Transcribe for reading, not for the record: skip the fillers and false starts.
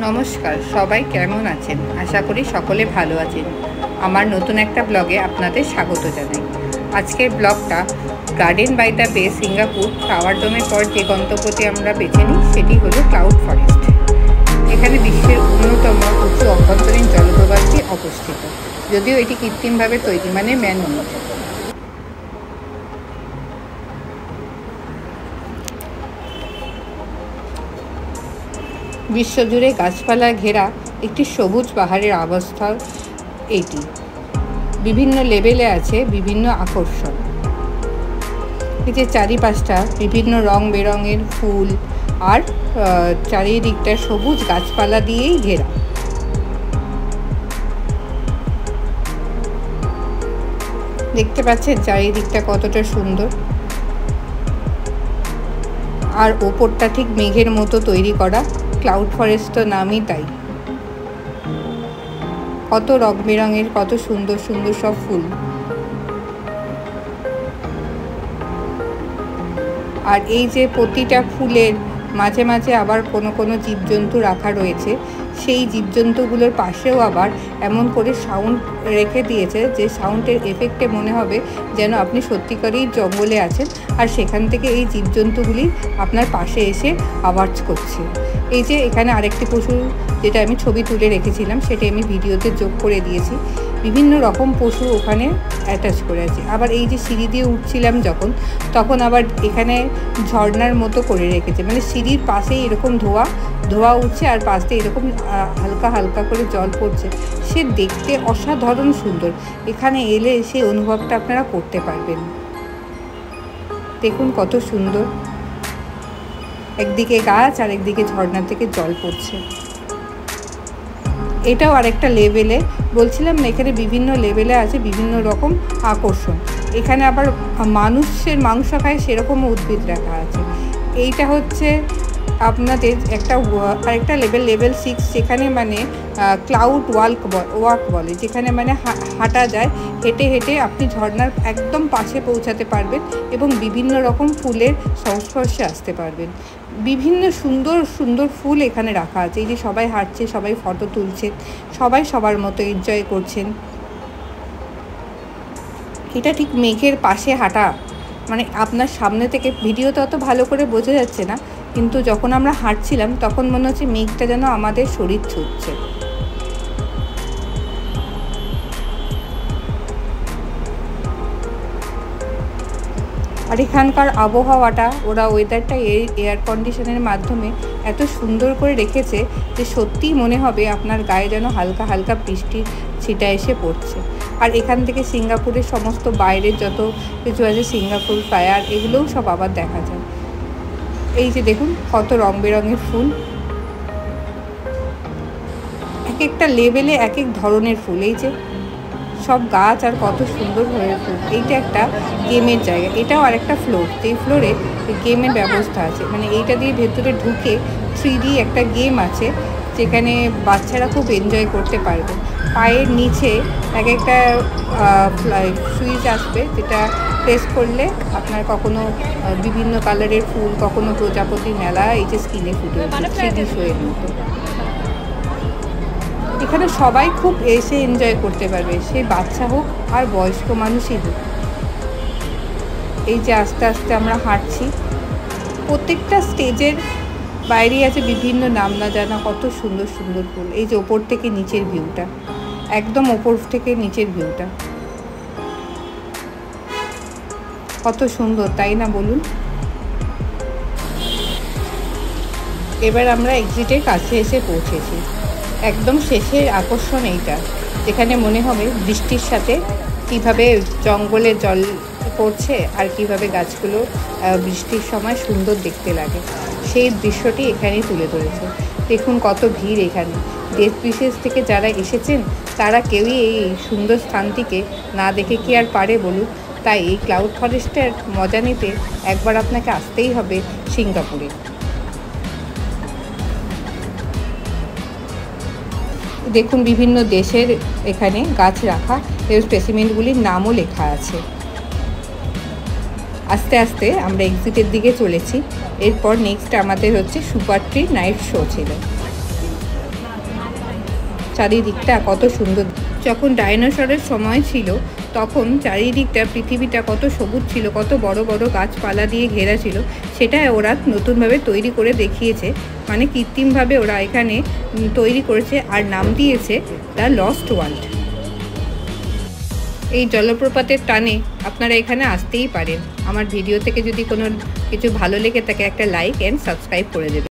নমস্কার, সবাই কেমন আছেন? আশা করি সকলে ভালো আছেন। আমার নতুন একটা ব্লগে আপনাদের স্বাগত জানাই। আজকের ব্লগটা গার্ডেন বাই দ্য বে সিঙ্গাপুর টাওয়ার ডোমের পর যে গন্তব্যটি আমরা বেছে নিই সেটি হলো ক্লাউড ফরেস্ট। এখানে বিশ্বের অন্যতম উঁচু অভ্যন্তরীণ জলপ্রপাতটি অবস্থিত, যদিও এটি কৃত্রিমভাবে তৈরি, মানে ম্যানমেড। বিশ্বজুড়ে গাছপালা ঘেরা একটি সবুজ পাহাড়ের অবস্থা এটি। বিভিন্ন লেভেলে আছে বিভিন্ন আকর্ষণ। এই যে চারিপাশটা বিভিন্ন রং বেরঙের ফুল আর চারিদিকটা সবুজ গাছপালা দিয়েই ঘেরা। দেখতে পাচ্ছেন চারিদিকটা কতটা সুন্দর, আর ওপরটা ঠিক মেঘের মতো তৈরি করা। ক্লাউড ফরেস্ট তো নামই তাই। কত রং বেরঙের, কত সুন্দর সুন্দর সব ফুল। আর এই যে প্রতিটা ফুলের মাঝে মাঝে আবার কোনো কোনো জীবজন্তু রাখা রয়েছে। সেই জীবজন্তুগুলোর পাশেও আবার এমন করে সাউন্ড রেখে দিয়েছে যে সাউন্ডের এফেক্টে মনে হবে যেন আপনি সত্যিকারেই জঙ্গলে আছেন, আর সেখান থেকে এই জীবজন্তুগুলি আপনার পাশে এসে আওয়াজ করছে। এই যে এখানে আরেকটি পশু যেটা আমি ছবি তুলে রেখেছিলাম, সেটা আমি ভিডিওতে যোগ করে দিয়েছি। বিভিন্ন রকম পশু ওখানে অ্যাটাচ করে আছে। আবার এই যে সিঁড়ি দিয়ে উঠছিলাম যখন, তখন আবার এখানে ঝর্ণার মতো করে রেখেছে, মানে সিঁড়ির পাশেই এরকম ধোয়া উঠছে আর পাশ দিয়ে এরকম হালকা হালকা করে জল পড়ছে। সে দেখতে অসাধারণ সুন্দর। এখানে এলে সেই অনুভবটা আপনারা করতে পারবেন। দেখুন কত সুন্দর, একদিকে গাছ আর একদিকে ঝর্ণা থেকে জল পড়ছে। এটাও আরেকটা লেভেলে, বলছিলাম না এখানে বিভিন্ন লেভেলে আছে বিভিন্ন রকম আকর্ষণ। এখানে আবার মানুষের মাংস খায় সেরকমও উদ্ভিদ রাখা আছে। এইটা হচ্ছে আপনাদের আরেকটা লেভেল 6, যেখানে মানে ক্লাউড ওয়াক বলে, যেখানে মানে হাঁটা যায়। হেঁটে হেঁটে আপনি ঝর্ণার একদম পাশে পৌঁছাতে পারবেন এবং বিভিন্ন রকম ফুলের সংস্পর্শে আসতে পারবেন। বিভিন্ন সুন্দর সুন্দর ফুল এখানে রাখা আছে। এই যে সবাই হাঁটছে, সবাই ফটো তুলছে, সবাই সবার মতো এনজয় করছেন। এটা ঠিক মেঘের পাশে হাঁটা, মানে আপনার সামনে থেকে ভিডিওতে অত ভালো করে বোঝা যাচ্ছে না, কিন্তু যখন আমরা হাঁটছিলাম তখন মনে হচ্ছে মেঘটা যেন আমাদের শরীর ছুঁচ্ছে। আর এখানকার আবহাওয়াটা ওরা ওয়েদারটা এয়ার কন্ডিশনের মাধ্যমে এত সুন্দর করে রেখেছে যে সত্যিই মনে হবে আপনার গায়ে যেন হালকা হালকা বৃষ্টির ছিটা এসে পড়ছে। আর এখান থেকে সিঙ্গাপুরের সমস্ত বাইরের যত কিছু আছে, সিঙ্গাপুর ফায়ার, এগুলোও সব আবার দেখা যায়। এই যে দেখুন কত রং বেরঙের ফুল, এক একটা লেভেলে এক এক ধরনের ফুল। এই যে সব গাছ আর কত সুন্দর হয়ে ফুল। এইটা একটা গেমের জায়গা, এটাও আরেকটা ফ্লোর, যেই ফ্লোরে গেমের ব্যবস্থা আছে। মানে এইটা দিয়ে ভেতরে ঢুকে 3D একটা গেম আছে, যেখানে বাচ্চারা খুব এনজয় করতে পারবে। পায়ের নিচে এক একটা সুইচ আসবে, যেটা প্রেস করলে আপনার কখনো বিভিন্ন কালারের ফুল, কখনো প্রজাপতি মেলা, এই যে স্ক্রিনে ফুটে উঠবে 3D শোয়ের মতো। এখানে সবাই খুব এসে এনজয় করতে পারবে, সে বাচ্চা হোক আর বয়স্ক মানুষই হোক। এই যে আস্তে আস্তে আমরা হাঁটছি, প্রত্যেকটা স্টেজের বাইরে আছে বিভিন্ন নাম না জানা কত সুন্দর সুন্দর ফুল। এই যে ওপর থেকে নিচের ভিউটা, একদম ওপর থেকে নিচের ভিউটা কত সুন্দর, তাই না বলুন? এবার আমরা এক্সিটের কাছে এসে পৌঁছেছি। একদম শেষের আকর্ষণ এইটা, যেখানে মনে হবে বৃষ্টির সাথে কিভাবে জঙ্গলে জল পড়ছে আর কিভাবে গাছগুলো বৃষ্টির সময় সুন্দর দেখতে লাগে, সেই দৃশ্যটি এখানেই তুলে ধরেছে। দেখুন কত ভিড় এখানে। দেশ বিদেশ থেকে যারা এসেছেন তারা কেউই এই সুন্দর স্থানটিকে না দেখে কি আর পারে বলুন। তাই এই ক্লাউড ফরেস্টের মজা নিতে একবার আপনাকে আসতেই হবে সিঙ্গাপুরে। দেখুন বিভিন্ন দেশের এখানে গাছ রাখা এবং স্পেসিমেন্টগুলির নামও লেখা আছে। আস্তে আস্তে আমরা এক্সিটের দিকে চলেছি। এরপর নেক্সট আমাদের হচ্ছে সুপার ট্রি নাইট শো ছিল। চারিদিকটা কত সুন্দর। যখন ডাইনোসরের সময় ছিল তখন চারিদিকটা পৃথিবীটা কত সবুজ ছিল, কত বড় বড় গাছপালা দিয়ে ঘেরা ছিল, সেটা ওরা নতুনভাবে তৈরি করে দেখিয়েছে। মানে কৃত্রিমভাবে ওরা এখানে তৈরি করেছে আর নাম দিয়েছে দ্য লস্ট ওয়ার্ল্ড। এই জলপ্রপাতের টানে আপনারা এখানে আসতেই পারেন। আমার ভিডিও থেকে যদি কোনো কিছু ভালো লেগে থাকে একটা লাইক অ্যান্ড সাবস্ক্রাইব করে দেবেন।